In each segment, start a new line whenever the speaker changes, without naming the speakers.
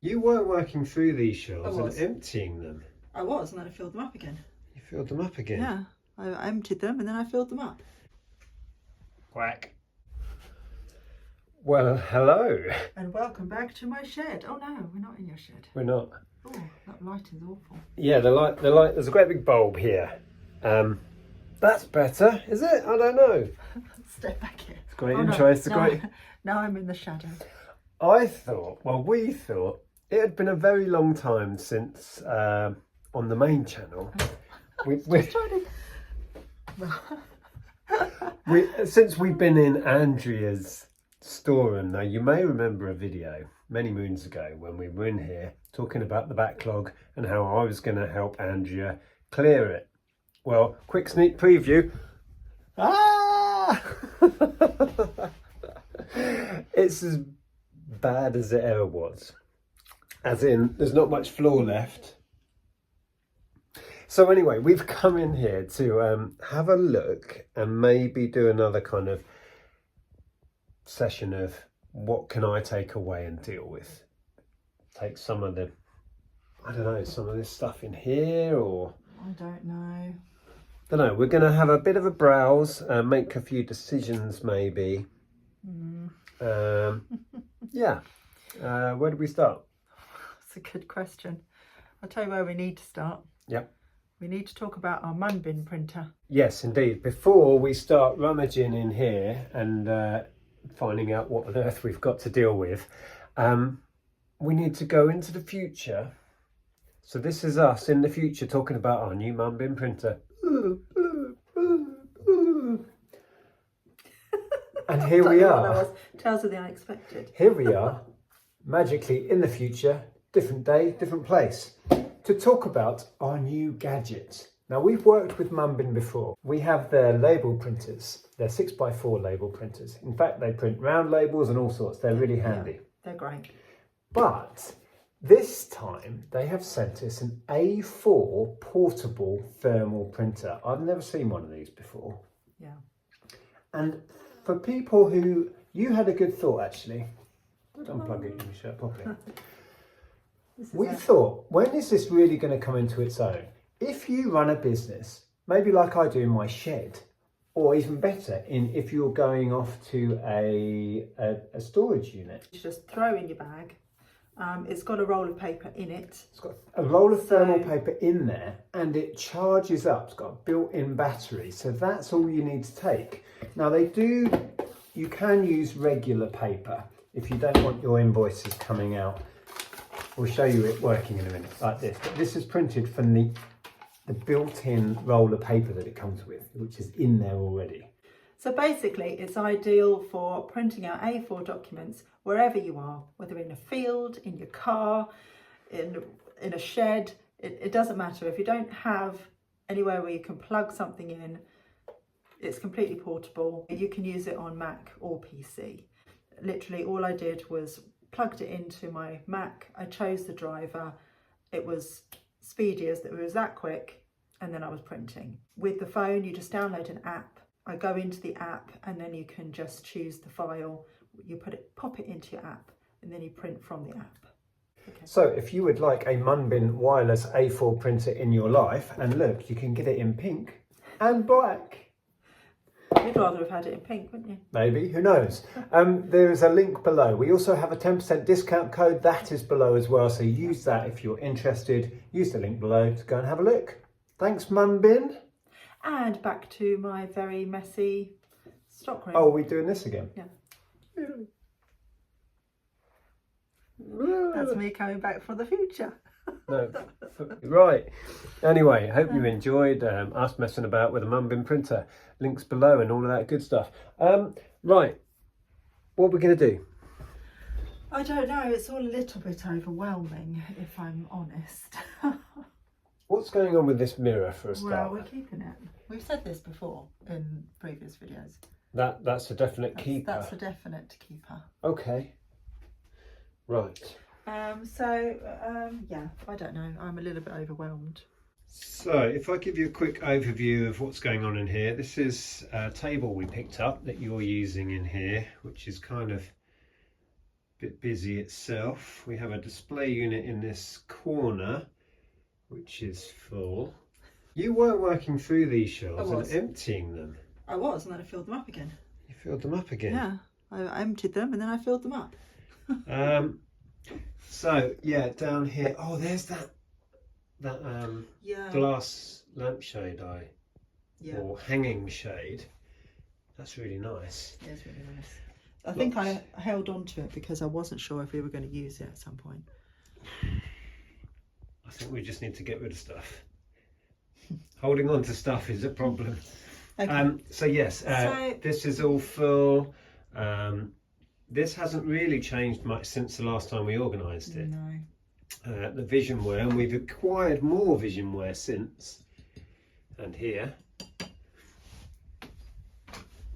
You weren't working through these shelves and
was.
emptying them.
I was, and then I filled them up again.
You filled them up again?
Yeah, I emptied them and then I filled them up.
Quack. Well, hello.
And welcome back to my shed. Oh no, we're not in your shed.
We're not.
Oh, that light is awful.
Yeah, the light, there's a great big bulb here. That's better, is it? I don't know.
Step back here.
It's great
Oh,
intro, it's a great...
Now I'm in the shadow.
we thought it had been a very long time since on the main channel. Since we've been in Andrea's storeroom. Now you may remember a video many moons ago when we were in here talking about the backlog and how I was going to help Andrea clear it. Well, quick sneak preview. It's as bad as it ever was. As in, there's not much floor left. So anyway, we've come in here to have a look and maybe do another kind of session of what can I take away and deal with. Take some of the, I don't know, some of this stuff in here, or...
I don't know.
We're going to have a bit of a browse, make a few decisions maybe. Yeah. Where do we start?
That's a good question. I'll tell you where we need to start.
Yep.
We need to talk about our Munbyn printer.
Yes, indeed. Before we start rummaging in here and finding out what on earth we've got to deal with, we need to go into the future. So this is us in the future talking about our new Munbyn printer. And here we are.
Tales of the unexpected.
Here we are, magically in the future, different day, different place, to talk about our new gadget. Now, we've worked with Munbyn before. We have their label printers. They're 6x4 label printers. In fact, they print round labels and all sorts. They're really handy.
Yeah, they're great.
But this time they have sent us an A4 portable thermal printer. I've never seen one of these before.
Yeah.
And for people who, you had a good thought actually. Don't unplug it in your shirt properly. We thought, when is this really going to come into its own? If you run a business, maybe like I do in my shed, or even better, if you're going off to a storage unit.
You just throw in your bag. It's got a roll of paper in it.
It's got a roll of thermal paper in there and it charges up. It's got a built-in battery. So that's all you need to take. Now you can use regular paper if you don't want your invoices coming out. We'll show you it working in a minute like this. But this is printed from the built-in roll of paper that it comes with, which is in there already.
So basically, it's ideal for printing out A4 documents wherever you are, whether in a field, in your car, in a shed. It doesn't matter. If you don't have anywhere where you can plug something in, it's completely portable. You can use it on Mac or PC. Literally, all I did was plugged it into my Mac. I chose the driver. It was speedy, it was that quick, and then I was printing. With the phone, you just download an app. I go into the app and then you can just choose the file. You pop it into your app and then you print from the app. Okay.
So if you would like a Munbyn wireless A4 printer in your life, and look, you can get it in pink and black.
You'd rather have had it in pink, wouldn't you?
Maybe, who knows? There is a link below. We also have a 10% discount code. That is below as well. So use that if you're interested. Use the link below to go and have a look. Thanks, Munbyn.
And back to my very messy stockroom.
Oh, are we doing this again?
Yeah. That's me coming back from the future.
No, right. Anyway, hope you enjoyed us messing about with a Munbyn printer. Links below and all of that good stuff. Right, what are we going to do?
I don't know. It's all a little bit overwhelming, if I'm honest.
What's going on with this mirror for a start?
Well, we're keeping it. We've said this before in previous videos.
That's a definite keeper.
That's a definite keeper.
Okay. Right.
Yeah, I don't know. I'm a little bit overwhelmed.
So if I give you a quick overview of what's going on in here, this is a table we picked up that you're using in here, which is kind of a bit busy itself. We have a display unit in this corner, which is full. You were working through these shelves and emptying them.
I was, and then I filled them up again.
You filled them up again?
Yeah, I emptied them and then I filled them up.
So yeah, down here. Oh, there's that glass lampshade or hanging shade. That's really nice.
Yeah, it's really nice. I think I held on to it because I wasn't sure if we were going to use it at some point.
I think we just need to get rid of stuff. Holding on to stuff is a problem.
Okay.
So yes, this is all full. This hasn't really changed much since the last time we organised it.
No.
The visionware, and we've acquired more visionware since. And here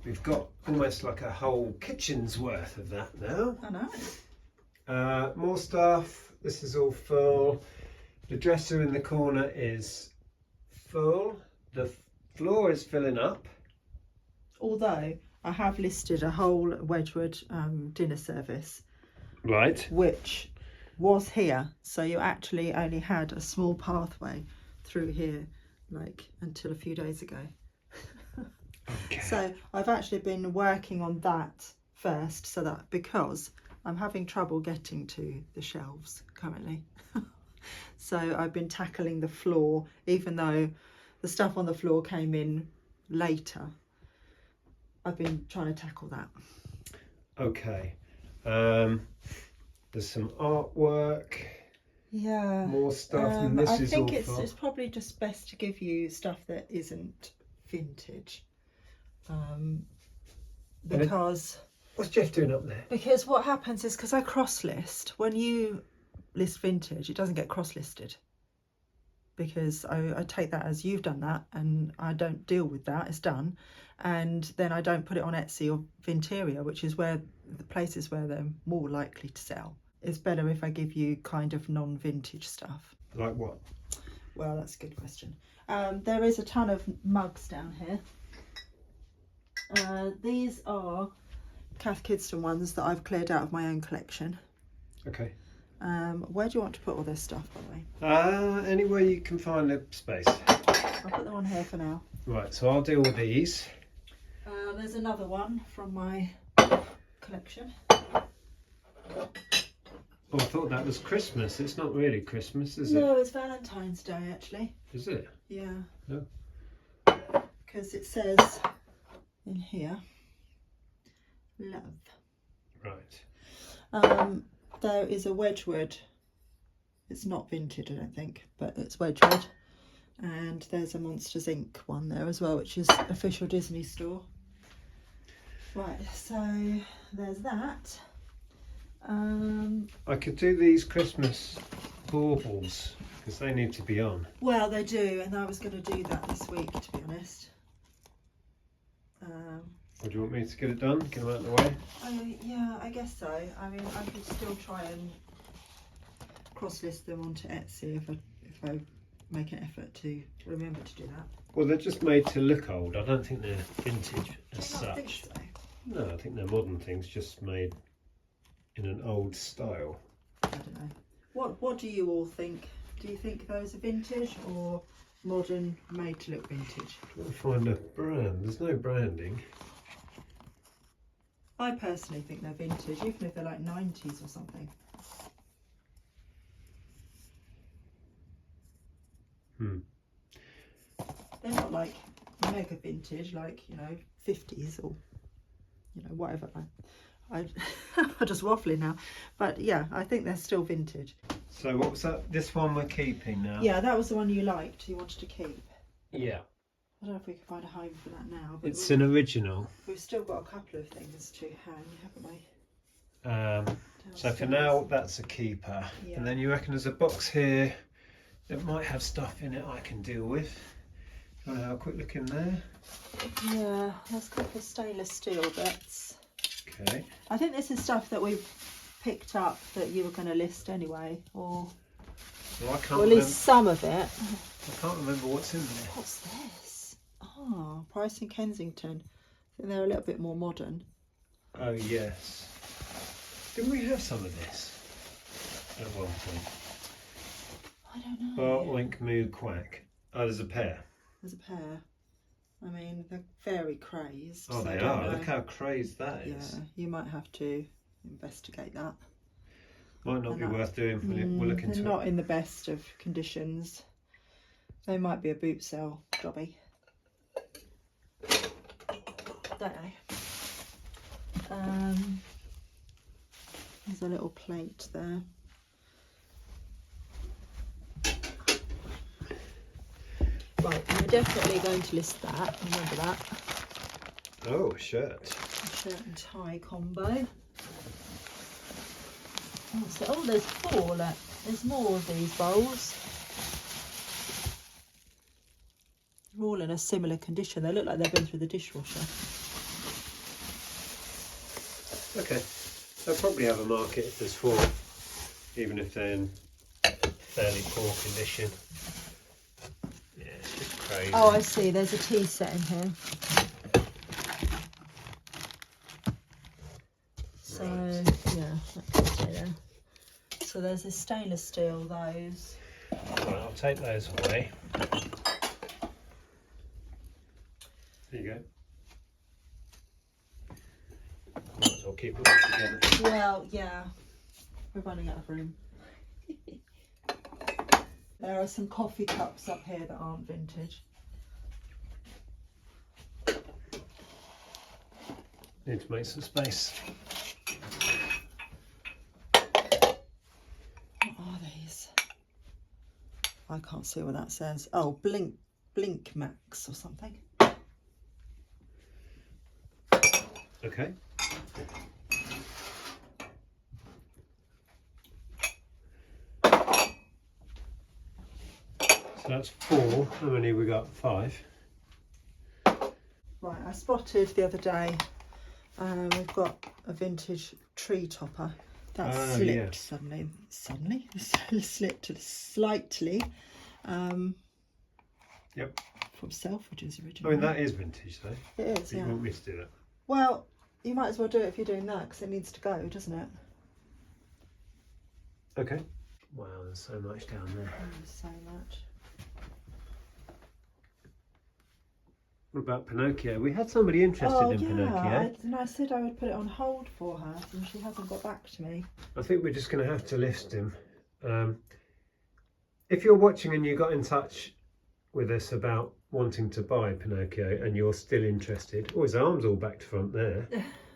we've got almost like a whole kitchen's worth of that now.
I know.
More stuff. This is all full. The dresser in the corner is full. The floor is filling up.
Although I have listed a whole Wedgwood dinner service.
Right.
Which was here. So you actually only had a small pathway through here, like until a few days ago.
Okay.
So I've actually been working on that first, so that because I'm having trouble getting to the shelves currently. So I've been tackling the floor, even though the stuff on the floor came in later. I've been trying to tackle that.
Okay. There's some artwork.
Yeah.
More stuff. And this
I
is
think
all
it's probably just best to give you stuff that isn't vintage. Because
what's Jeff doing up there?
Because what happens is, because I cross list, when you list vintage, it doesn't get cross listed. Because I take that as you've done that and I don't deal with that, it's done. And then I don't put it on Etsy or Vinteria, which is where the places where they're more likely to sell. It's better if I give you kind of non-vintage stuff.
Like what?
Well, that's a good question. There is a ton of mugs down here. These are Cath Kidston ones that I've cleared out of my own collection.
Okay.
Where do you want to put all this stuff, by the way?
Anywhere you can find a space.
I'll put them on here for now.
Right, so I'll deal with these.
There's another one from my collection.
Oh, I thought that was Christmas. It's not really Christmas, is it?
No, it's Valentine's Day, actually.
Is it?
Yeah.
No.
Because it says in here, love.
Right.
There is a Wedgwood. It's not vintage, I don't think, but it's Wedgwood. And there's a Monsters Inc. one there as well, which is official Disney store. Right, so there's that.
I could do these Christmas baubles because they need to be on.
Well, they do, and I was going to do that this week, to be honest.
Or do you want me to get it done? Get them out of the way?
Yeah, I guess so. I mean, I could still try and cross-list them onto Etsy if I make an effort to remember to do that.
Well, they're just made to look old. I don't think they're vintage as such.
I don't think so.
No, I think they're modern things, just made in an old style.
I don't know. What do you all think? Do you think those are vintage or modern, made to look vintage?
I'm trying to find a brand. There's no branding.
I personally think they're vintage, even if they're like 90s or something. They're not like mega vintage, like, 50s or, whatever. I'm just waffling now. But yeah, I think they're still vintage.
So what was that? This one we're keeping now?
Yeah, that was the one you liked, you wanted to keep.
Yeah.
I don't know if we can find a home for that now. But
It's an original.
We've still got a couple of things to hang, haven't we?
So for now, that's a keeper.
Yeah.
And then you reckon there's a box here that might have stuff in it I can deal with. Do you want to have a quick look in there?
Yeah, there's a couple of stainless steel bits.
Okay.
I think this is stuff that we've picked up that you were going to list anyway, or
Well, I can't
at
remember.
least some of it.
I can't remember what's in there.
What's this? Oh, Price in Kensington. I think they're a little bit more modern.
Oh yes. Didn't we have some of this at one point?
I don't know.
Bar, oink, moo, quack. Oh, there's a pair.
There's a pair. I mean, they're very crazed.
Oh,
so
they
I don't
are.
know.
Look how crazed that is.
Yeah, you might have to investigate that.
Might not be worth doing. We'll look into
they're
it.
not in the best of conditions. They might be a boot sale jobby. Don't know. There's a little plate there. Right, we're definitely going to list that. Remember that.
Oh, a shirt.
A shirt and tie combo. Oh, so, there's 4. Look. There's more of these bowls. They're all in a similar condition. They look like they've been through the dishwasher.
Okay. They'll probably have a market if there's 4, even if they're in fairly poor condition. Yeah, it's just crazy.
Oh, I see. There's a tea set in here. So, yeah, that can stay there. So there's a stainless steel, those.
Right, I'll take those away. There you go. Might as well keep it all together.
Well, yeah, we're running out of room. There are some coffee cups up here that aren't vintage.
Need to make some space.
What are these? I can't see what that says. Oh, Blink Max or something.
Okay. So that's 4. How many we got? 5.
Right, I spotted the other day, we've got a vintage tree topper. That slipped
yeah.
suddenly, slipped slightly.
Yep.
From Selfridges
I
originally.
mean, that is vintage though.
It is,
But
yeah.
you want me to do that?
Well, you might as well do it if you're doing that, because it needs to go, doesn't it?
Okay. Wow, there's so much down there.
So much.
What about Pinocchio? We had somebody interested in Pinocchio.
I said I would put it on hold for her, and she hasn't got back to me.
I think we're just going to have to list him. If you're watching and you got in touch with us about wanting to buy Pinocchio and you're still interested, oh, his arm's all back to front there.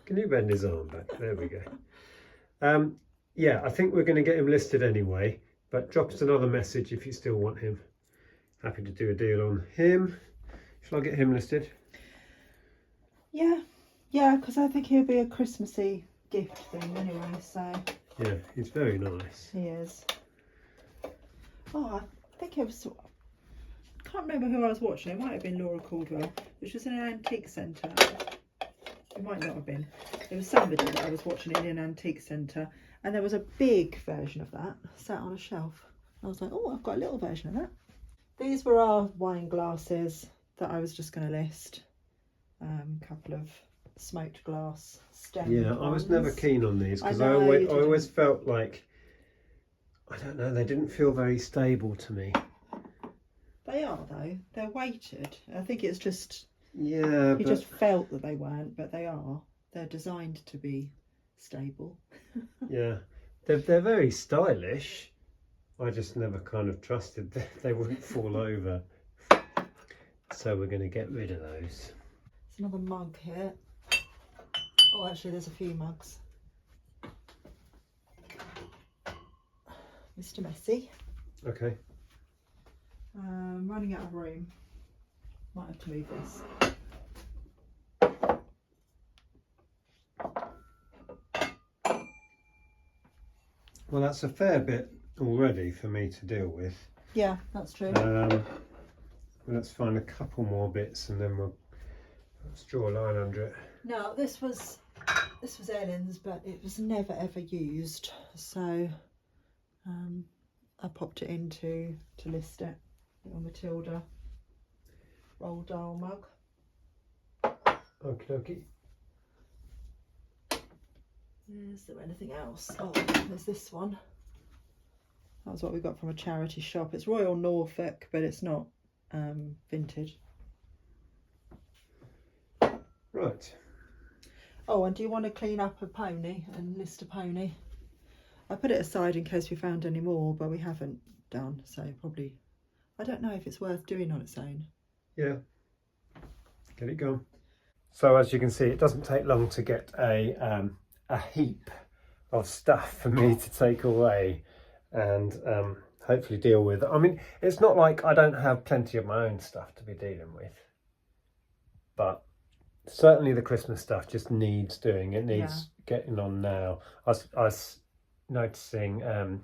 Can you bend his arm back? There we go. Yeah, I think we're going to get him listed anyway, but drop us another message if you still want him. Happy to do a deal on him. Shall I get him listed?
Yeah, because I think he'll be a Christmassy gift thing anyway, so.
Yeah, he's very nice.
He is. Oh, I think it was. I can't remember who I was watching. It might have been Laura Caldwell, which was in an antique centre. It might not have been. There was somebody that I was watching in an antique centre, and there was a big version of that sat on a shelf. I was like, oh, I've got a little version of that. These were our wine glasses that I was just going to list. Couple of smoked glass stemmed
Yeah, I was
ones.
never keen on these because I
know, you
always
didn't.
felt like, I don't know, they didn't feel very stable to me.
They are though. They're weighted. I think it's just
Yeah,
you
but
just felt that they weren't, but they are. They're designed to be stable.
yeah, they're very stylish. I just never kind of trusted that they wouldn't fall over. So we're going to get rid of those.
There's another mug here. Oh, actually, there's a few mugs. Mr. Messy.
Okay.
Running out of room. Might have to move this.
Well, that's a fair bit already for me to deal with.
Yeah, that's true.
Well, let's find a couple more bits and then let's draw a line under it.
Now, this was Ellen's, but it was never ever used, so I popped it in to list it. Little Matilda roll dial mug.
Okie dokie.
Is there anything else? Oh, there's this one. That was what we got from a charity shop. It's Royal Norfolk, but it's not vintage.
Right.
Oh, and do you want to clean up a pony and list a pony? I put it aside in case we found any more, but we haven't done, so probably, I don't know if it's worth doing on its own.
Yeah. Get it going. So as you can see, it doesn't take long to get a heap of stuff for me to take away and hopefully deal with. I mean, it's not like I don't have plenty of my own stuff to be dealing with, but certainly the Christmas stuff just needs doing. It needs getting on now. I was noticing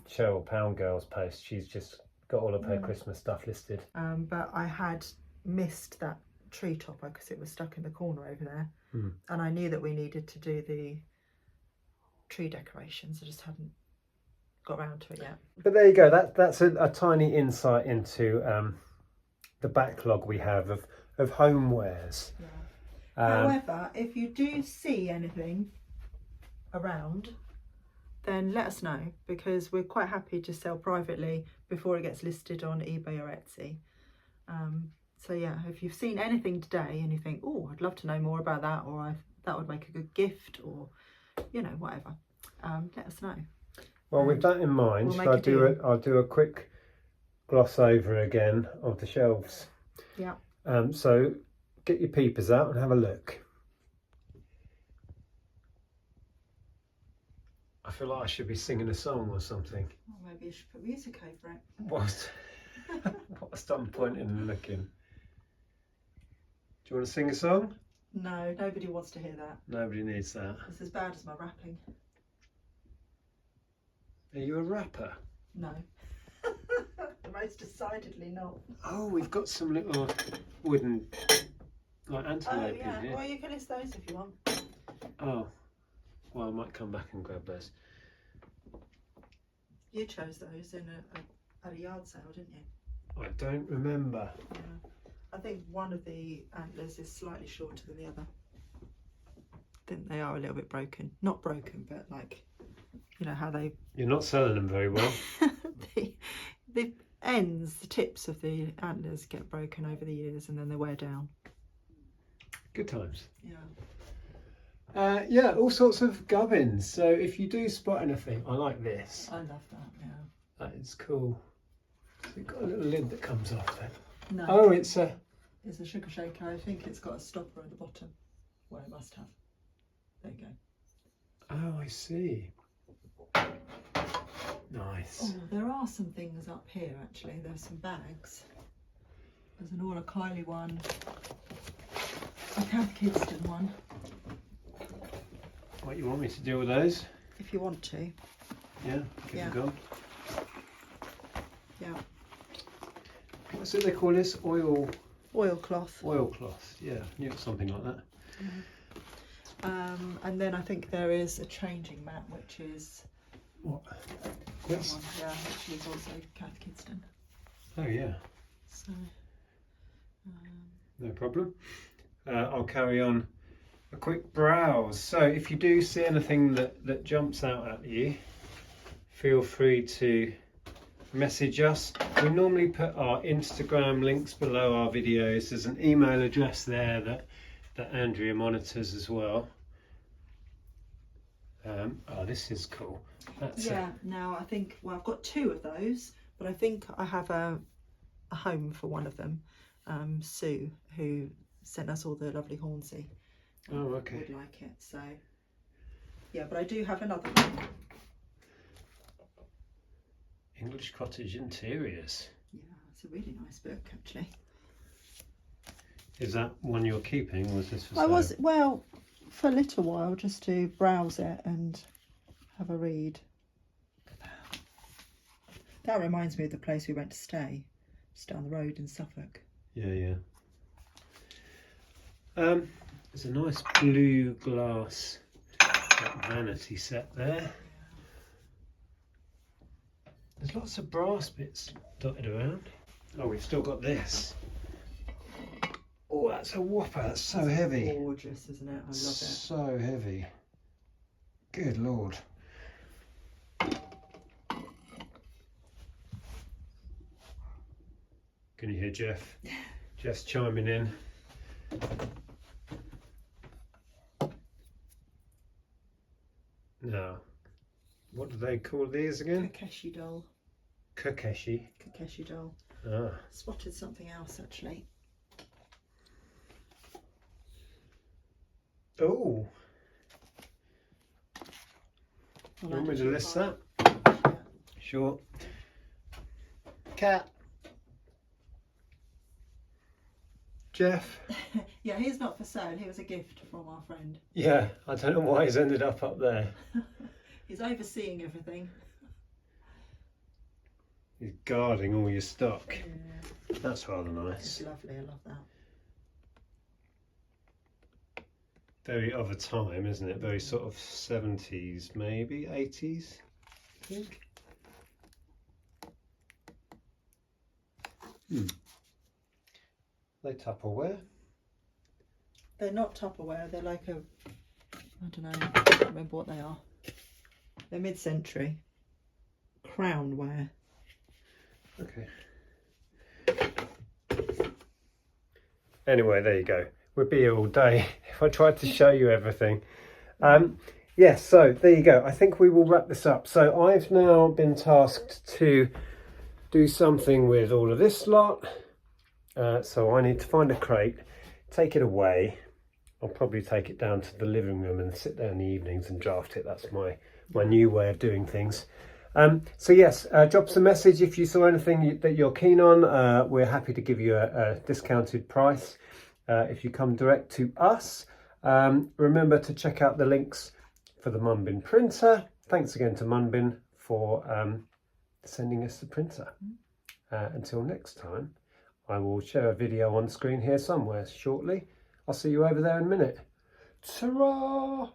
Cheryl Pound Girl's post. She's just got all of her Christmas stuff listed.
But I had missed that tree topper because it was stuck in the corner over there, and I knew that we needed to do the tree decorations. I just hadn't got around to it yet.
But there you go. That's a tiny insight into the backlog we have of homewares.
Yeah. However, if you do see anything around, then let us know, because we're quite happy to sell privately before it gets listed on eBay or Etsy. So yeah, if you've seen anything today and you think, oh, I'd love to know more about that, or that would make a good gift, or you know, whatever, let us know.
Well, with that in mind,
I'll
do a quick gloss over again of the shelves.
Yeah.
So get your peepers out and have a look. I feel like I should be singing a song or something.
Well, maybe you should put music over it.
What? What's I'm pointing and looking? Do you want to sing a song?
No, nobody wants to hear that.
Nobody needs that.
It's as bad as my rapping.
Are you a rapper?
No. Most decidedly not.
Oh, we've got some little wooden, like antelope in here.
Well, you can list those if you want.
Oh, well, I might come back and grab those.
You chose those at a yard sale, didn't you?
I don't remember.
Yeah. I think one of the antlers is slightly shorter than the other. I think they are a little bit broken. Not broken, but like, you know how they...
You're not selling them very well.
the ends, the tips of the antlers get broken over the years and then they wear down.
Good times.
Yeah.
Yeah, all sorts of gubbins. So if you do spot anything, I like this.
I love that, yeah.
That is cool. So you've got a little lid that comes off then.
No.
Oh, it's a
sugar shaker. I think it's got a stopper at the bottom. Well, it must have. There you go.
Oh, I see. Nice.
Oh, there are some things up here actually. There's some bags. There's an Orla Kylie one, a Kath Kidston one.
What, you want me to do with those?
If you want to.
Yeah, give them a go.
Yeah.
What's it they call this?
Oilcloth.
Oilcloth. Yeah, knew it was something like that.
And then I think there is a changing mat, which is
What?
that
Yes.
one. Yeah, which is also Kath Kidston.
Oh yeah.
So.
No problem. I'll carry on a quick browse. So if you do see anything that jumps out at you, feel free to message us. We normally put our Instagram links below our videos. There's an email address there that Andrea monitors as well. Oh, this is cool. That's
now I think, well, I've got two of those, but I think I have a home for one of them. Sue, who sent us all the lovely Hornsey.
Oh, okay.
Would like it, so yeah, but I do have another one.
English Cottage Interiors.
Yeah, it's a really nice book actually.
Is that one you're keeping, or was this for sale?
I was, well, for a little while, just to browse it and have a read. That reminds me of the place we went to stay, just down the road in Suffolk.
Yeah. There's a nice blue glass vanity set there. There's lots of brass bits dotted around. Oh, we've still got this. Oh, that's a whopper. That's so heavy.
Gorgeous, isn't it? I love it.
So heavy. Good Lord. Can you hear Jeff? Jeff's chiming in. Now, what do they call these again?
Kokeshi doll.
Kokeshi.
Kokeshi doll.
Ah.
Spotted something else actually.
Oh.
Well,
You want me to list that?
Yeah.
Sure. Cat. Jeff.
Yeah, he's not for sale. He was a gift from our friend.
Yeah, I don't know why he's ended up there.
He's overseeing everything.
He's guarding all your stock.
Yeah.
That's rather
It's
nice.
lovely. I love that.
Very of a time, isn't it? Very sort of 70s, maybe 80s, I think. They Tupperware.
They're not Tupperware. They're like a, I don't know. I can't remember what they are. They're mid-century. Crownware.
Okay. Anyway, there you go. We'd be here all day if I tried to show you everything. Yes, so there you go. I think we will wrap this up. So I've now been tasked to do something with all of this lot. So I need to find a crate, take it away. I'll probably take it down to the living room and sit there in the evenings and draft it. That's my new way of doing things. So yes, drop us a message if you saw anything that you're keen on. We're happy to give you a discounted price if you come direct to us. Remember to check out the links for the Munbyn printer. Thanks again to Munbyn for sending us the printer. Until next time, I will share a video on screen here somewhere shortly. I'll see you over there in a minute. Ta-ra!